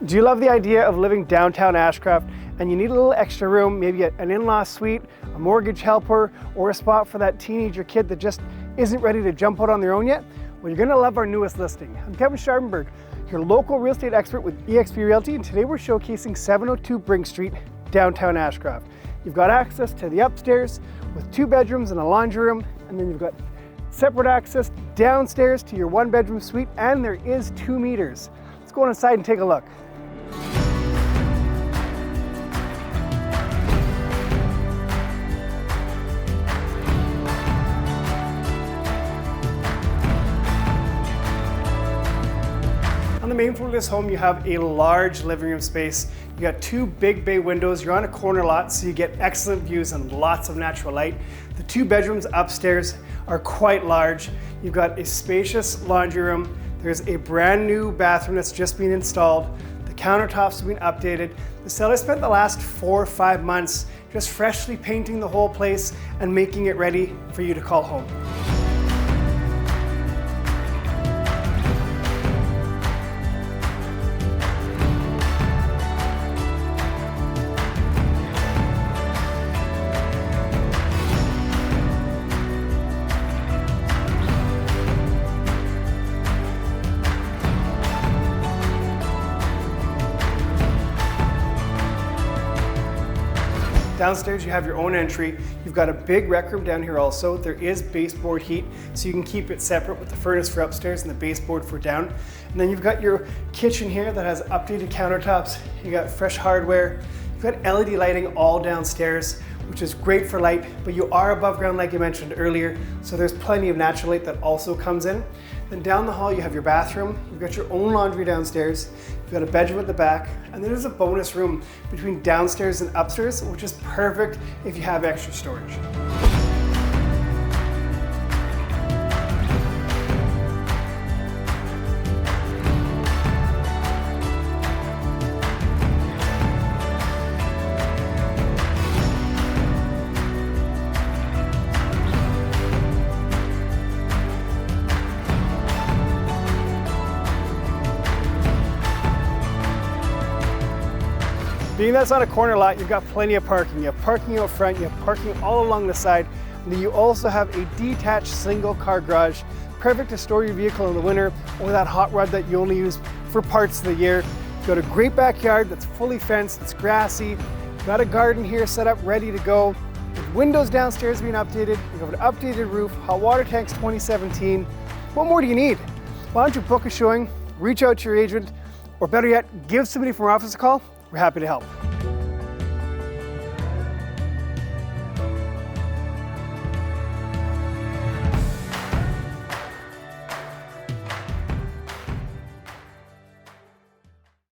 Do you love the idea of living downtown Ashcraft and you need a little extra room, maybe an in-law suite, a mortgage helper, or a spot for that teenager kid that just isn't ready to jump out on their own yet? Well, you're gonna love our newest listing. I'm Kevin Scharfenberg, your local real estate expert with eXp Realty, and today we're showcasing 702 Brink Street, downtown Ashcraft. You've got access to the upstairs with 2 bedrooms and a laundry room, and then you've got separate access downstairs to your 1-bedroom suite, and there is 2 meters. Let's go inside and take a look. On the main floor of this home, you have a large living room space. You got 2 big bay windows. You're on a corner lot, so you get excellent views and lots of natural light. The 2 bedrooms upstairs are quite large. You've got a spacious laundry room. There's a brand new bathroom that's just been installed. The countertops have been updated. The seller spent the last 4 or 5 months just freshly painting the whole place and making it ready for you to call home. Downstairs you have your own entry. You've got a big rec room down here also. There is baseboard heat, so you can keep it separate with the furnace for upstairs and the baseboard for down. And then you've got your kitchen here that has updated countertops. You got fresh hardware. You've got LED lighting all downstairs, which is great for light, but you are above ground like you mentioned earlier, so there's plenty of natural light that also comes in. Then down the hall you have your bathroom. You've got your own laundry downstairs. You've got a bedroom at the back, and then there's a bonus room between downstairs and upstairs, which is perfect if you have extra storage. Being that it's on a corner lot, you've got plenty of parking. You have parking out front, you have parking all along the side, and then you also have a detached single car garage, perfect to store your vehicle in the winter or that hot rod that you only use for parts of the year. You've got a great backyard that's fully fenced, it's grassy. You've got a garden here set up, ready to go. With windows downstairs being updated, you have an updated roof, hot water tanks 2017. What more do you need? Why don't you book a showing, reach out to your agent, or better yet, give somebody from our office a call. We're happy to help.